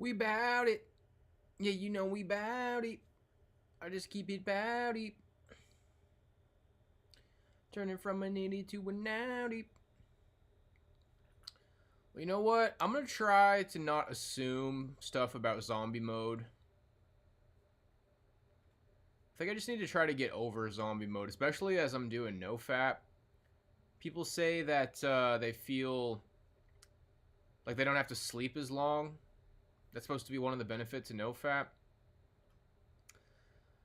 We bout it. Yeah, you know we bout it. I just keep it bout it. Turning from a nitty to a naughty. Well, you know what? I'm going to try to not assume stuff about zombie mode. I think I just need to try to get over zombie mode, especially as I'm doing nofap. People say that they feel like they don't have to sleep as long. That's supposed to be one of the benefits of nofap.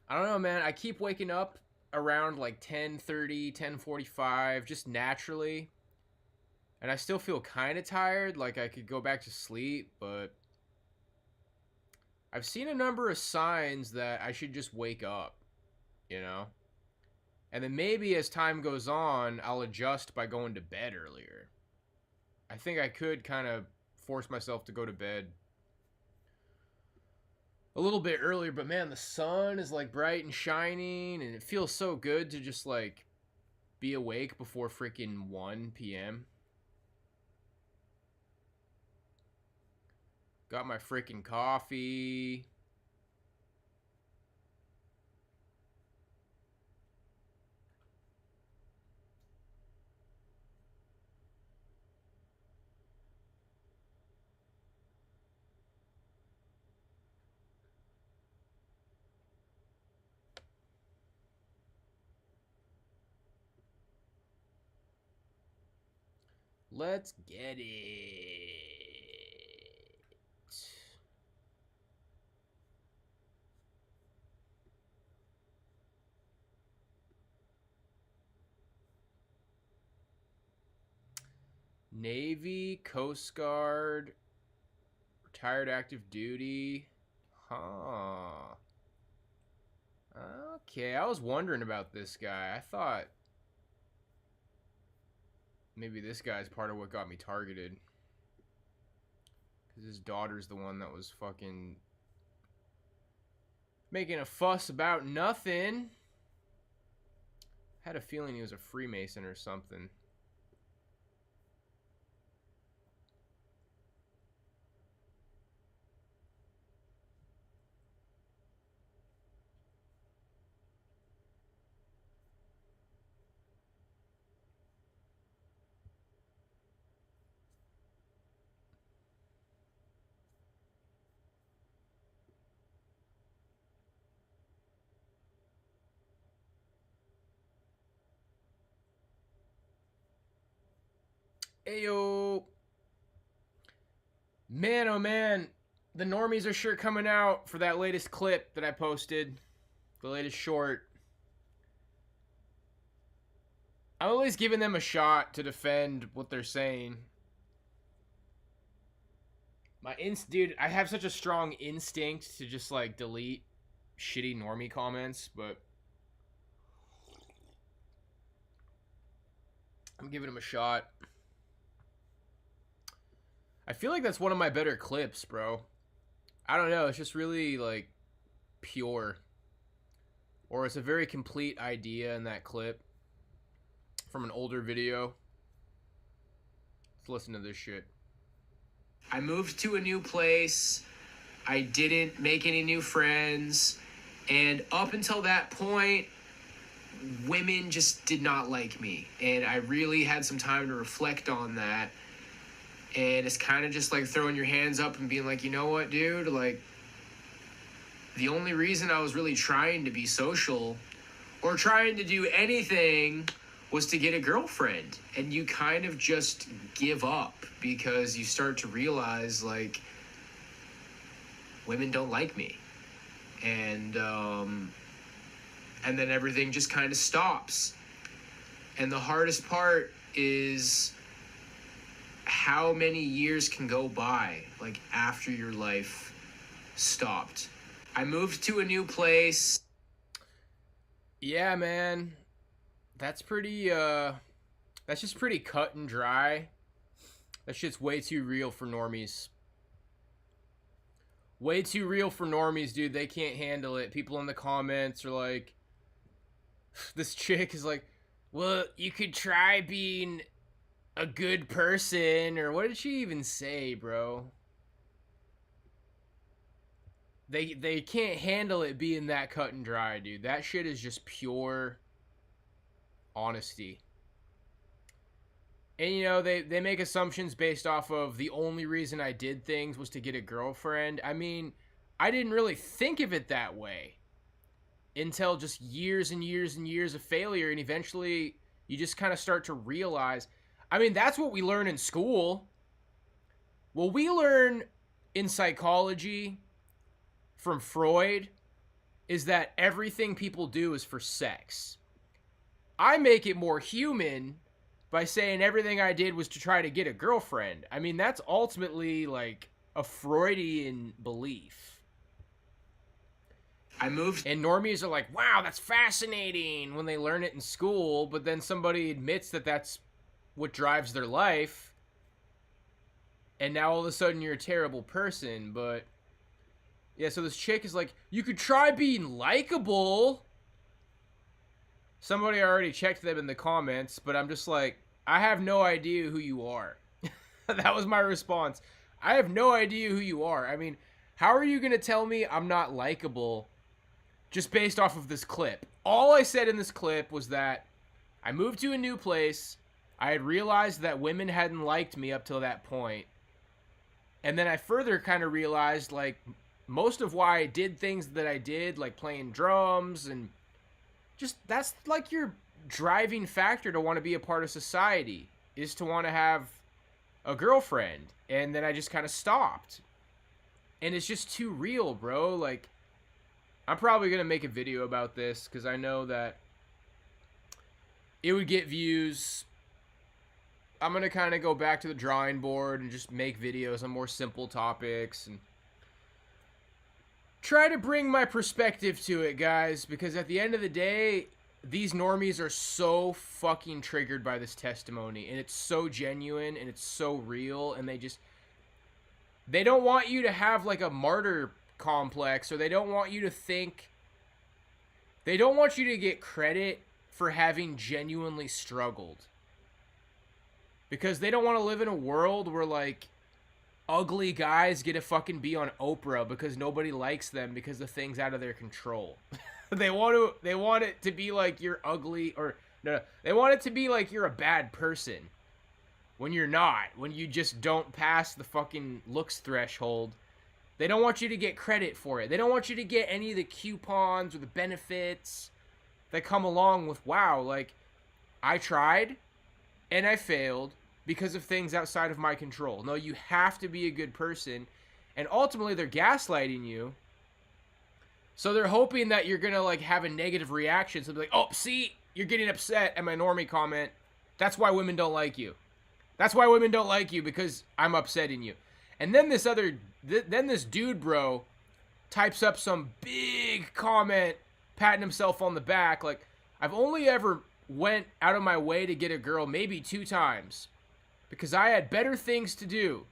I don't know, man. I keep waking up around like 10:30, 10:45, just naturally. And I still feel kind of tired, like I could go back to sleep, but I've seen a number of signs that I should just wake up, you know? And then maybe as time goes on, I'll adjust by going to bed earlier. I think I could kind of force myself to go to bed a little bit earlier, but man, the sun is like bright and shining, and it feels so good to just like be awake before freaking 1 p.m. Got my freaking coffee. Let's get it. Navy, Coast Guard, retired active duty. Huh. Okay, I was wondering about this guy. I thought maybe this guy's part of what got me targeted. Because his daughter's the one that was fucking making a fuss about nothing. Had a feeling he was a Freemason or something. Ayo. Man, oh man. The normies are sure coming out for that latest clip that I posted. The latest short. I'm always giving them a shot to defend what they're saying. Dude, I have such a strong instinct to just like delete shitty normie comments, but I'm giving them a shot. I feel like that's one of my better clips, bro. I don't know, it's just really like pure. Or it's a very complete idea in that clip from an older video. Let's listen to this shit. I moved to a new place. I didn't make any new friends. And up until that point, women just did not like me. And I really had some time to reflect on that. And it's kind of just like throwing your hands up and being like, you know what, dude? Like, the only reason I was really trying to be social or trying to do anything was to get a girlfriend. And you kind of just give up because you start to realize, like, women don't like me. And then everything just kind of stops. And the hardest part is how many years can go by, like, after your life stopped. I moved to a new place. Yeah, man. That's pretty, that's just pretty cut and dry. That shit's way too real for normies. Way too real for normies, dude. They can't handle it. People in the comments are like, this chick is like, well, you could try being a good person, or what did she even say, bro? they can't handle it being that cut and dry, dude. That shit is just pure honesty. And, you know, they make assumptions based off of the only reason I did things was to get a girlfriend. I mean, I didn't really think of it that way until just years and years and years of failure. And eventually you just kind of start to realize, I mean, that's what we learn in school. Well, we learn in psychology from Freud is that everything people do is for sex. I make it more human by saying everything I did was to try to get a girlfriend. I mean, that's ultimately like a Freudian belief. I moved. And normies are like, wow, that's fascinating when they learn it in school, but then somebody admits that that's what drives their life. And now all of a sudden you're a terrible person. But yeah, so this chick is like, you could try being likable. Somebody already checked them in the comments, but I'm just like, I have no idea who you are. That was my response. I have no idea who you are. I mean, how are you going to tell me I'm not likable just based off of this clip? All I said in this clip was that I moved to a new place. I had realized that women hadn't liked me up till that point. And then I further kind of realized, like, most of why I did things that I did, like playing drums and just that's like your driving factor to want to be a part of society is to want to have a girlfriend. And then I just kind of stopped. And it's just too real, bro. Like, I'm probably going to make a video about this because I know that it would get views. I'm going to kind of go back to the drawing board and just make videos on more simple topics and try to bring my perspective to it, guys, because at the end of the day, these normies are so fucking triggered by this testimony, and it's so genuine, and it's so real, and they don't want you to have, like, a martyr complex, or they don't want you to think, they don't want you to get credit for having genuinely struggled, because they don't want to live in a world where, like, ugly guys get to fucking be on Oprah because nobody likes them because the thing's out of their control. They want it to be like you're ugly, or no, they want it to be like you're a bad person when you're not, when you just don't pass the fucking looks threshold. They don't want you to get credit for it. They don't want you to get any of the coupons or the benefits that come along with, wow, like, I tried and I failed because of things outside of my control. No, you have to be a good person. And ultimately, they're gaslighting you. So they're hoping that you're going to, like, have a negative reaction. So they're like, oh, see, you're getting upset at my normie comment. That's why women don't like you. That's why women don't like you, because I'm upsetting you. And then this dude, bro, types up some big comment, patting himself on the back. Like, I've only ever went out of my way to get a girl maybe 2 times. Because I had better things to do.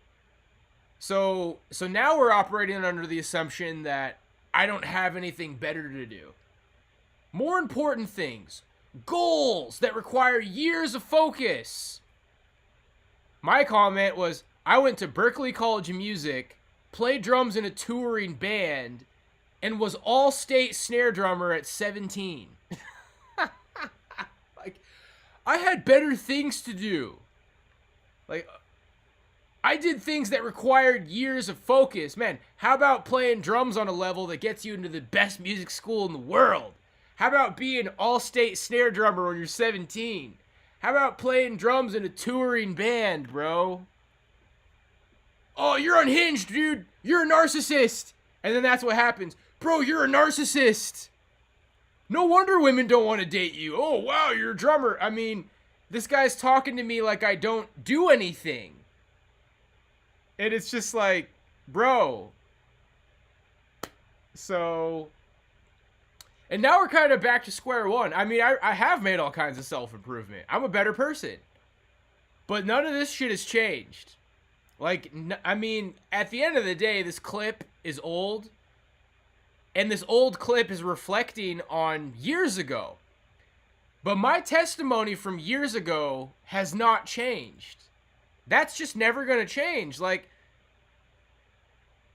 So now we're operating under the assumption that I don't have anything better to do. More important things. Goals that require years of focus. My comment was, I went to Berklee College of Music, played drums in a touring band, and was all-state snare drummer at 17. Like, I had better things to do. Like, I did things that required years of focus. Man, how about playing drums on a level that gets you into the best music school in the world? How about being all-state snare drummer when you're 17? How about playing drums in a touring band, bro? Oh, you're unhinged, dude. You're a narcissist. And then that's what happens. Bro, you're a narcissist. No wonder women don't want to date you. Oh, wow, you're a drummer. I mean, this guy's talking to me like I don't do anything. And it's just like, bro. So, and now we're kind of back to square one. I mean, I have made all kinds of self-improvement. I'm a better person. But none of this shit has changed. Like, I mean, at the end of the day, this clip is old. And this old clip is reflecting on years ago. But my testimony from years ago has not changed. That's just never going to change. Like,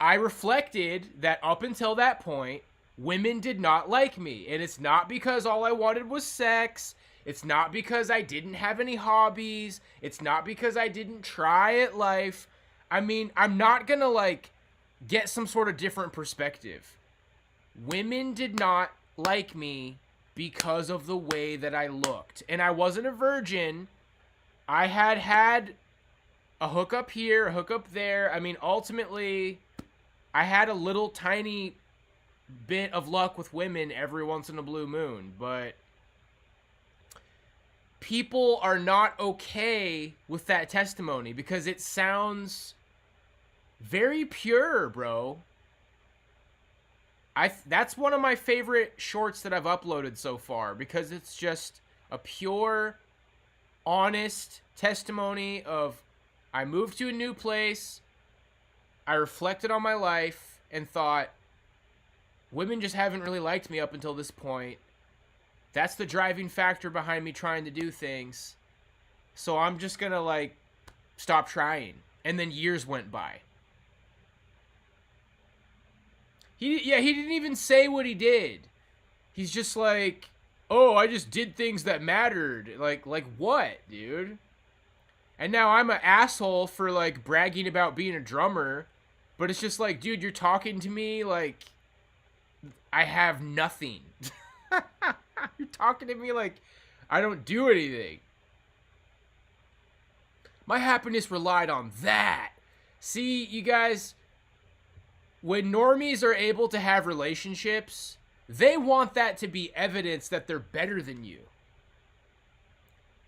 I reflected that up until that point, women did not like me. And it's not because all I wanted was sex. It's not because I didn't have any hobbies. It's not because I didn't try at life. I mean, I'm not gonna, like, get some sort of different perspective. Women did not like me because of the way that I looked. And I wasn't a virgin. I had a hookup here, a hookup there. I mean, ultimately, I had a little tiny bit of luck with women every once in a blue moon, but people are not okay with that testimony because it sounds very pure, bro. That's one of my favorite shorts that I've uploaded so far because it's just a pure, honest testimony of I moved to a new place, I reflected on my life and thought, women just haven't really liked me up until this point. That's the driving factor behind me trying to do things. So I'm just gonna, like, stop trying. And then years went by. He didn't even say what he did. He's just like, oh, I just did things that mattered. Like what, dude? And now I'm an asshole for, like, bragging about being a drummer. But it's just like, dude, you're talking to me like I have nothing. You're talking to me like I don't do anything. My happiness relied on that. See, you guys, when normies are able to have relationships, they want that to be evidence that they're better than you.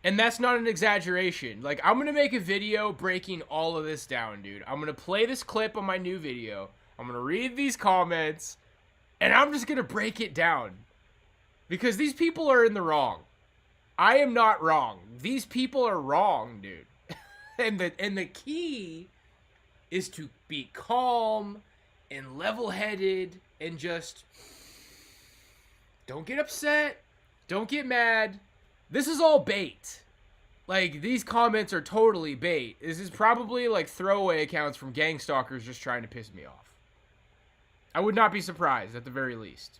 And that's not an exaggeration. Like, I'm going to make a video breaking all of this down, dude. I'm going to play this clip on my new video. I'm going to read these comments. And I'm just going to break it down. Because these people are in the wrong. I am not wrong. These people are wrong, dude. and the key is to be calm and level-headed and just don't get upset. Don't get mad. This is all bait. Like, these comments are totally bait. This is probably, like, throwaway accounts from gang stalkers just trying to piss me off. I would not be surprised, at the very least.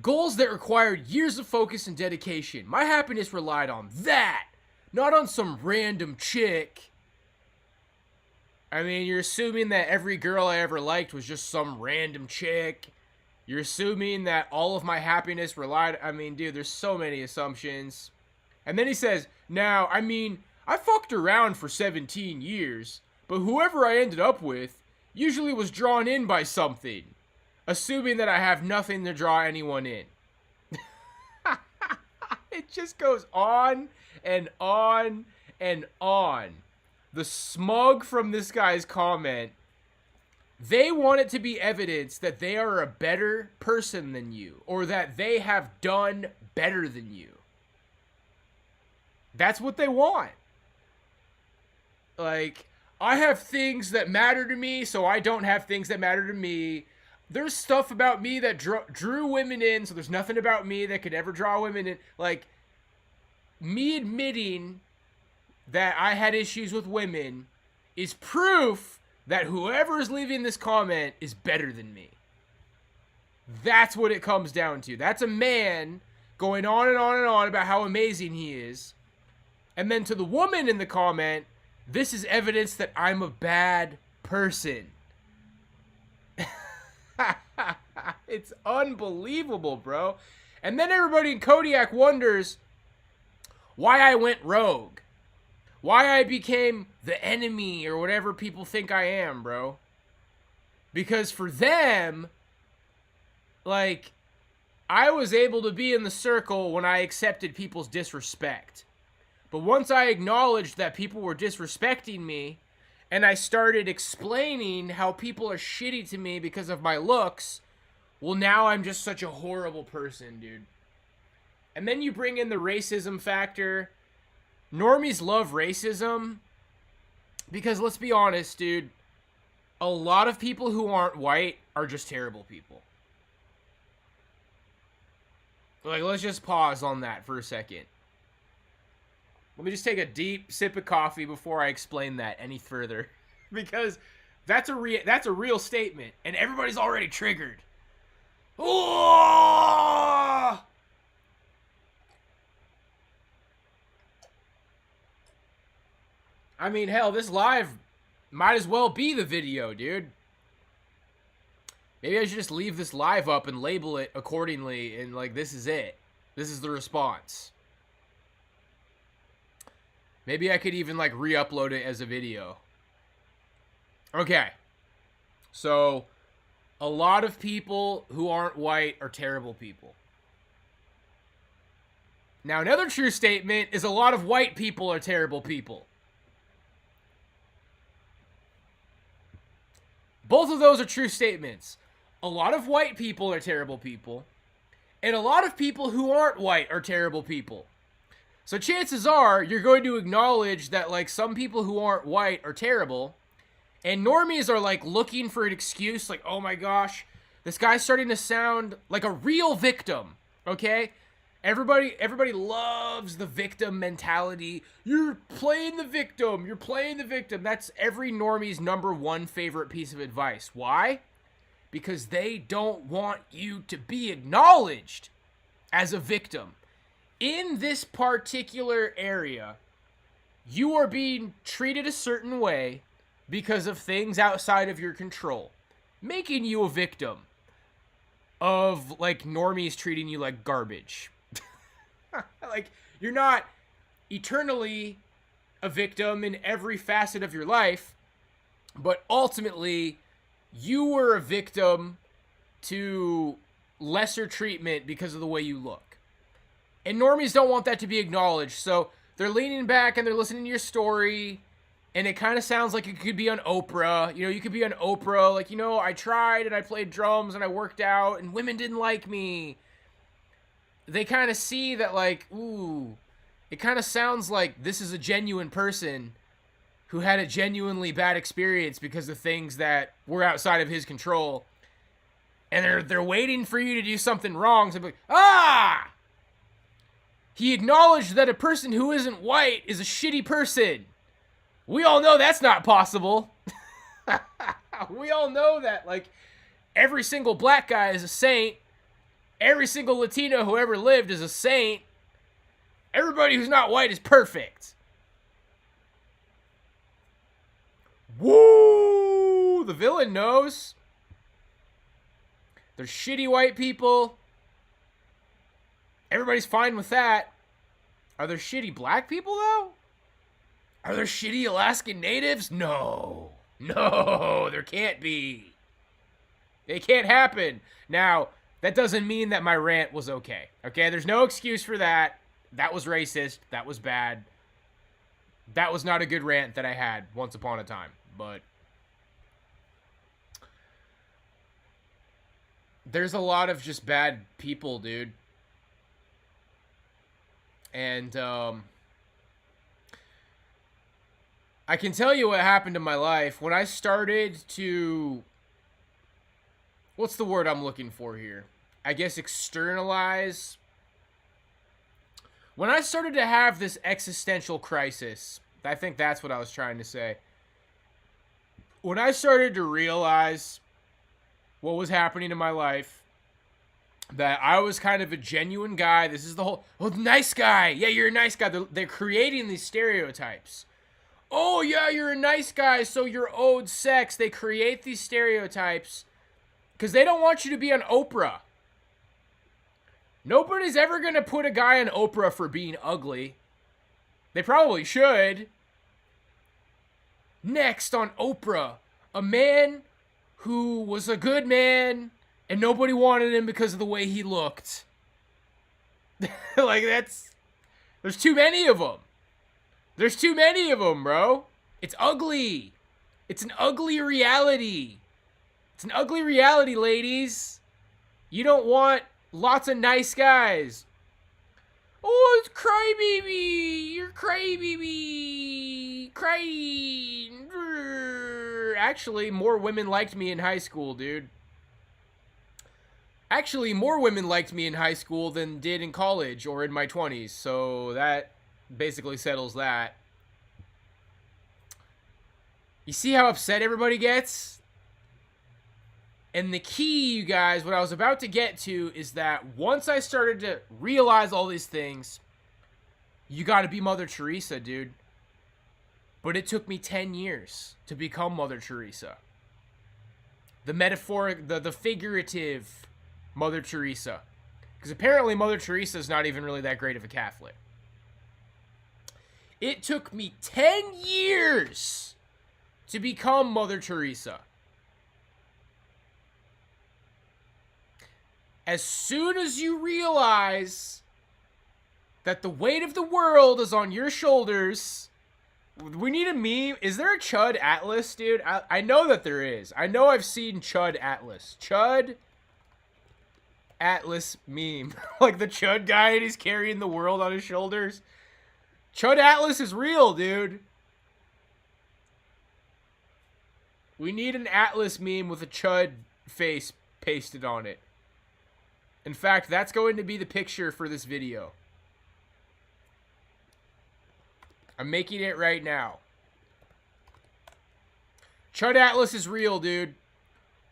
Goals that required years of focus and dedication. My happiness relied on that, not on some random chick. I mean, you're assuming that every girl I ever liked was just some random chick. You're assuming that all of my happiness relied... I mean, dude, there's so many assumptions. And then he says, now, I mean, I fucked around for 17 years, but whoever I ended up with usually was drawn in by something, assuming that I have nothing to draw anyone in. It just goes on and on and on. The smug from this guy's comment... They want it to be evidence that they are a better person than you, or that they have done better than you. That's what they want. Like, I have things that matter to me, so I don't have things that matter to me. There's stuff about me that drew women in, so there's nothing about me that could ever draw women in. Like, me admitting that I had issues with women is proof that whoever is leaving this comment is better than me. That's what it comes down to. That's a man going on and on and on about how amazing he is. And then to the woman in the comment, this is evidence that I'm a bad person. It's unbelievable, bro. And then everybody in Kodiak wonders why I went rogue. Why I became the enemy or whatever people think I am, bro. Because for them, like, I was able to be in the circle when I accepted people's disrespect. But once I acknowledged that people were disrespecting me, and I started explaining how people are shitty to me because of my looks, well, now I'm just such a horrible person, dude. And then you bring in the racism factor. Normies love racism because, let's be honest, dude, a lot of people who aren't white are just terrible people. Like, let's just pause on that for a second. Let me just take a deep sip of coffee before I explain that any further. because that's a real statement, and everybody's already triggered. Oh! I mean, hell, this live might as well be the video, dude. Maybe I should just leave this live up and label it accordingly, and like, this is it. This is the response. Maybe I could even like re-upload it as a video. Okay. So, a lot of people who aren't white are terrible people. Now, another true statement is a lot of white people are terrible people. Both of those are true statements. A lot of white people are terrible people, and a lot of people who aren't white are terrible people. So chances are you're going to acknowledge that like some people who aren't white are terrible, and normies are like looking for an excuse, like, oh my gosh, this guy's starting to sound like a real victim, okay? Everybody loves the victim mentality. You're playing the victim. You're playing the victim. That's every normie's #1 favorite piece of advice. Why? Because they don't want you to be acknowledged as a victim. In this particular area, you are being treated a certain way because of things outside of your control, making you a victim of like normies treating you like garbage. Like, you're not eternally a victim in every facet of your life, but ultimately you were a victim to lesser treatment because of the way you look. And normies don't want that to be acknowledged, so they're leaning back and they're listening to your story, and it kind of sounds like it could be on Oprah. You know, you could be on Oprah, like, you know, I tried and I played drums and I worked out and women didn't like me. They kind of see that, like, ooh, it kind of sounds like this is a genuine person who had a genuinely bad experience because of things that were outside of his control. And they're waiting for you to do something wrong. So be like, ah! He acknowledged that a person who isn't white is a shitty person. We all know that's not possible. We all know that, like, every single black guy is a saint. Every single Latino who ever lived is a saint. Everybody who's not white is perfect. Woo! The villain knows. There's shitty white people. Everybody's fine with that. Are there shitty black people, though? Are there shitty Alaskan natives? No. No, there can't be. It can't happen. Now, that doesn't mean that my rant was okay. Okay, there's no excuse for that. That was racist. That was bad. That was not a good rant that I had once upon a time. But there's a lot of just bad people, dude. And I can tell you what happened in my life. When I started to... What's the word I'm looking for here? I guess externalize. When I started to have this existential crisis, I think that's what I was trying to say. When I started to realize what was happening in my life, that I was kind of a genuine guy. This is the whole, oh, nice guy. Yeah, you're a nice guy. They're creating these stereotypes. Oh, yeah, you're a nice guy, so you're owed sex. They create these stereotypes because they don't want you to be on Oprah. Nobody's ever going to put a guy on Oprah for being ugly. They probably should. Next on Oprah, a man who was a good man and nobody wanted him because of the way he looked. Like, there's too many of them. There's too many of them, bro. It's ugly. It's an ugly reality. It's an ugly reality, ladies. You don't want lots of nice guys. Oh, it's crybaby. You're crybaby. Crying. Actually, more women liked me in high school, dude. Actually, more women liked me in high school than did in college or in my 20s. So that basically settles that. You see how upset everybody gets? And the key, you guys, what I was about to get to is that once I started to realize all these things, you gotta be Mother Teresa, dude. But it took me 10 years to become Mother Teresa. The metaphoric, the figurative Mother Teresa. Because apparently Mother Teresa is not even really that great of a Catholic. It took me 10 years to become Mother Teresa. As soon as you realize that the weight of the world is on your shoulders, we need a meme. Is there a Chud Atlas, dude? I know that there is. I know I've seen Chud Atlas. Chud Atlas meme. Like the Chud guy and he's carrying the world on his shoulders. Chud Atlas is real, dude. We need an Atlas meme with a Chud face pasted on it. In fact, that's going to be the picture for this video. I'm making it right now. Chud Atlas is real, dude.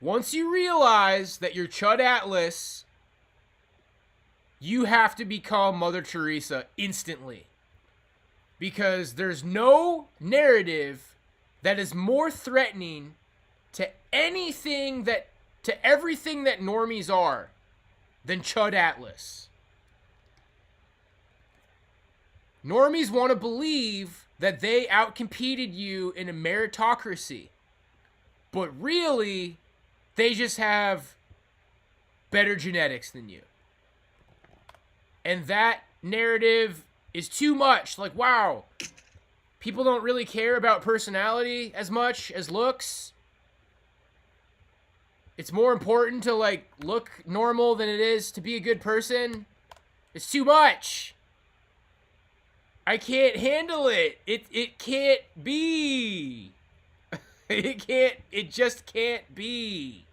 Once you realize that you're Chud Atlas, you have to become Mother Teresa instantly. Because there's no narrative that is more threatening to anything that, to everything that normies are, than Chud Atlas. Normies want to believe that they outcompeted you in a meritocracy. But really, they just have better genetics than you. And that narrative is too much. Like, wow, people don't really care about personality as much as looks. It's more important to, like, look normal than it is to be a good person. It's too much. I can't handle it. It can't be. It just can't be.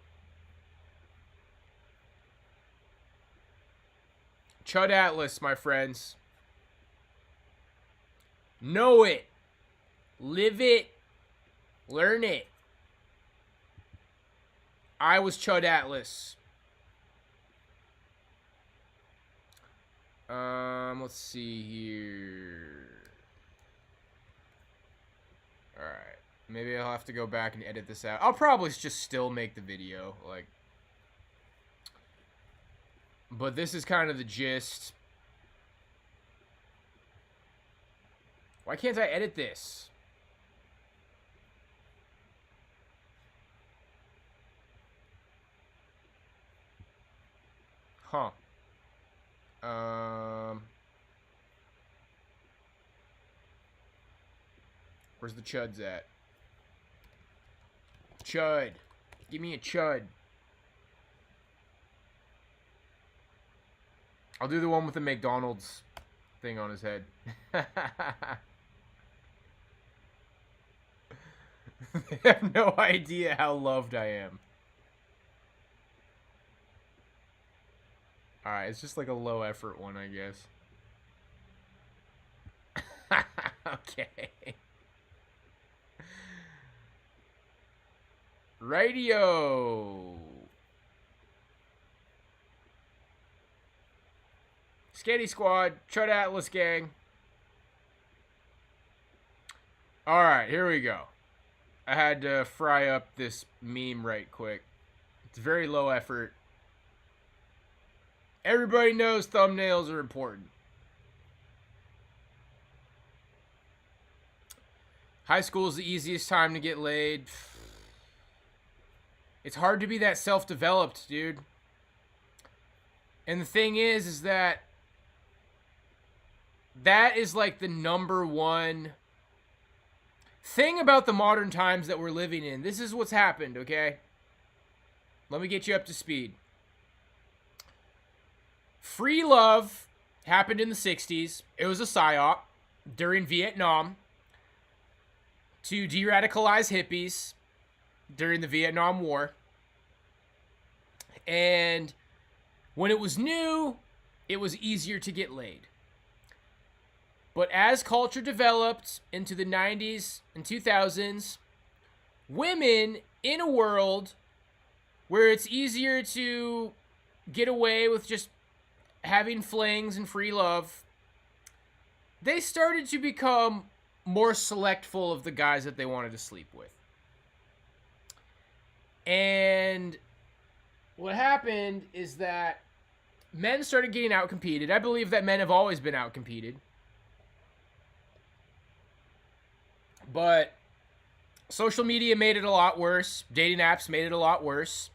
Chud Atlas, my friends. Know it. Live it. Learn it. I was Chud Atlas. Let's see here. Alright. Maybe I'll have to go back and edit this out. I'll probably just still make the video, like. But this is kind of the gist. Why can't I edit this? Huh. Where's the chuds at? Chud. Give me a chud. I'll do the one with the McDonald's thing on his head. They have no idea how loved I am. Alright, it's just like a low effort one, I guess. Okay. Radio. Sketty Squad, Chud Atlas gang. Alright, here we go. I had to fry up this meme right quick. It's very low effort. Everybody knows thumbnails are important. High school is the easiest time to get laid. It's hard to be that self-developed, dude. And the thing is that is like the #1 thing about the modern times that we're living in. This is what's happened, okay? Let me get you up to speed. Free love happened in the 60s. It was a psyop during Vietnam to de-radicalize hippies during the Vietnam War. And when it was new, it was easier to get laid. But as culture developed into the 90s and 2000s, women in a world where it's easier to get away with just having flings and free love, they started to become more selectful of the guys that they wanted to sleep with. And what happened is that men started getting outcompeted. I believe that men have always been outcompeted. But social media made it a lot worse. Dating apps made it a lot worse.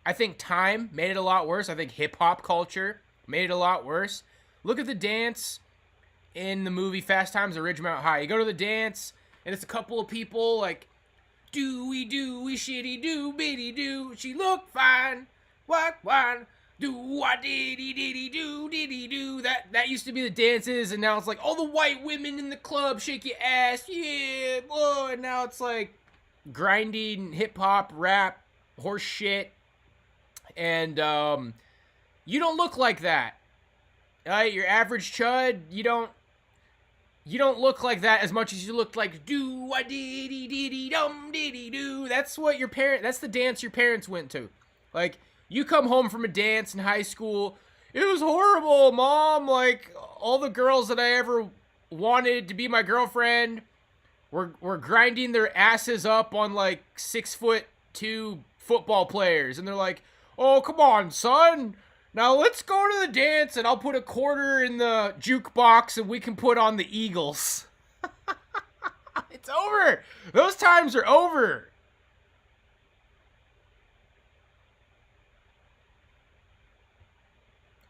I think time made it a lot worse. I think hip-hop culture made it a lot worse. Look at the dance in the movie Fast Times at Ridgemont High. You go to the dance, and it's a couple of people like, do-we, shitty, do-bitty, do. She look fine, what, do-wa-diddy-diddy-do, That used to be the dances, and now it's like, all the white women in the club, shake your ass, yeah, whoa. And now it's like grinding hip-hop, rap, horse shit. And you don't look like that. Your average chud, you don't look like that as much as you look like do-a-diddy-diddy-dum-diddy-do. That's what that's the dance your parents went to. Like, you come home from a dance in high school, it was horrible, Mom. Like, all the girls that I ever wanted to be my girlfriend were grinding their asses up on like 6'2" football players. And they're like, oh, come on, son. Now let's go to the dance and I'll put a quarter in the jukebox and we can put on the Eagles. It's over. Those times are over.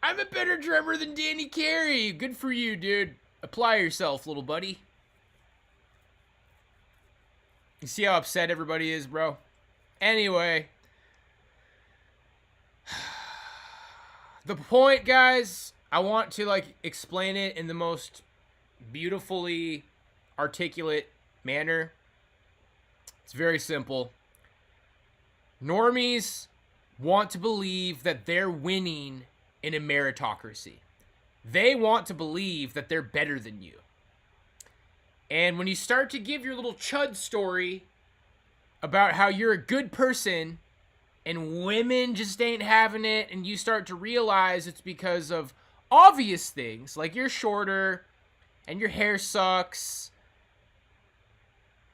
I'm a better drummer than Danny Carey. Good for you, dude. Apply yourself, little buddy. You see how upset everybody is, bro? Anyway. The point, guys, I want to explain it in the most beautifully articulate manner. It's very simple. Normies want to believe that they're winning in a meritocracy. They want to believe that they're better than you. And when you start to give your little chud story about how you're a good person and women just ain't having it, and you start to realize it's because of obvious things, like you're shorter and your hair sucks.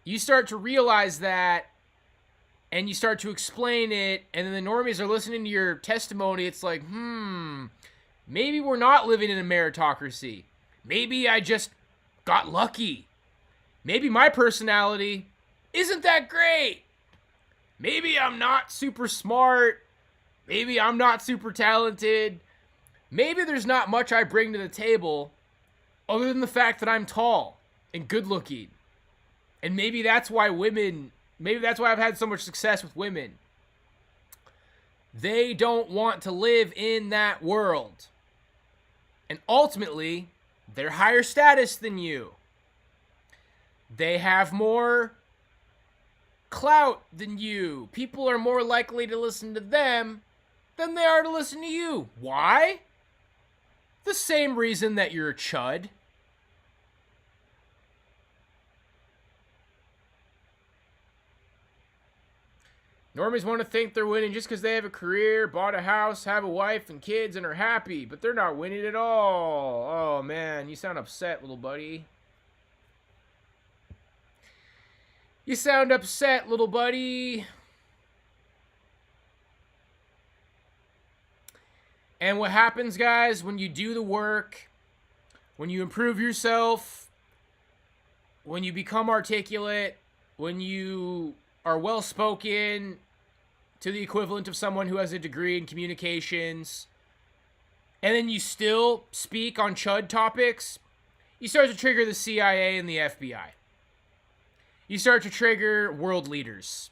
You start to realize that, and you start to explain it, and then the normies are listening to your testimony. It's like, maybe we're not living in a meritocracy. Maybe I just got lucky. Maybe my personality isn't that great. Maybe I'm not super smart. Maybe I'm not super talented. Maybe there's not much I bring to the table other than the fact that I'm tall and good looking. And maybe that's why I've had so much success with women. They don't want to live in that world. And ultimately, they're higher status than you. They have more clout than you. People are more likely to listen to them than they are to listen to you. Why? The same reason that you're a chud. Normies want to think they're winning just because they have a career, bought a house, have a wife and kids, and are happy, but they're not winning at all. Oh, man, you sound upset, little buddy. You sound upset, little buddy. And what happens, guys, when you do the work, when you improve yourself, when you become articulate, when you are well-spoken to the equivalent of someone who has a degree in communications, and then you still speak on chud topics, you start to trigger the CIA and the FBI. You start to trigger world leaders.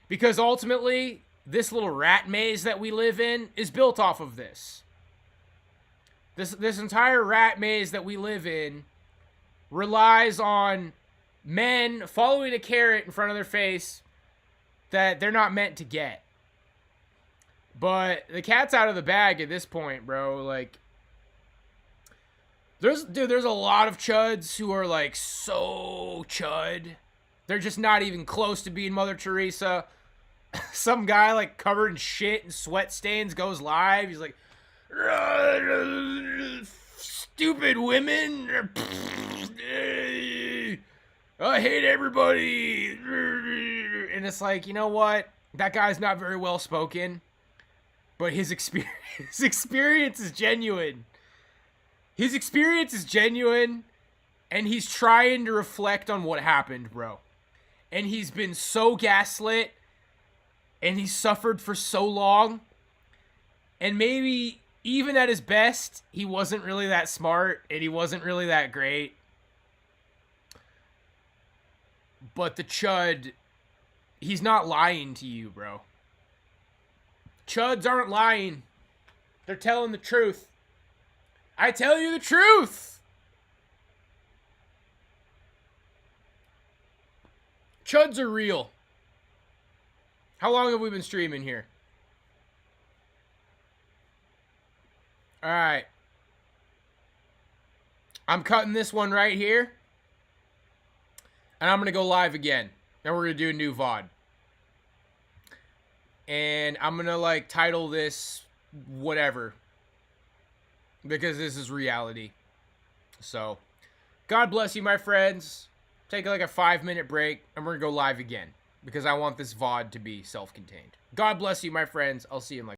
Because ultimately, this little rat maze that we live in is built off of this. This entire rat maze that we live in relies on men following a carrot in front of their face that they're not meant to get. But the cat's out of the bag at this point, bro. Like, there's a lot of chuds who are like so chud They're just not even close to being Mother Teresa. Some guy like covered in shit and sweat stains goes live. He's like, stupid women. I hate everybody. And it's like, you know what? That guy's not very well spoken, but his experience is genuine. His experience is genuine, and he's trying to reflect on what happened, bro. And he's been so gaslit, and he's suffered for so long, and maybe even at his best, he wasn't really that smart, and he wasn't really that great. But the chud, he's not lying to you, bro. Chuds aren't lying. They're telling the truth. I tell you the truth. Chuds are real. How long have we been streaming here? Alright. I'm cutting this one right here. And I'm going to go live again. Then we're going to do a new VOD. And I'm going to like title this whatever. Because this is reality. So, God bless you, my friends. Take like a 5-minute break, and we're going to go live again. Because I want this VOD to be self-contained. God bless you, my friends. I'll see you in like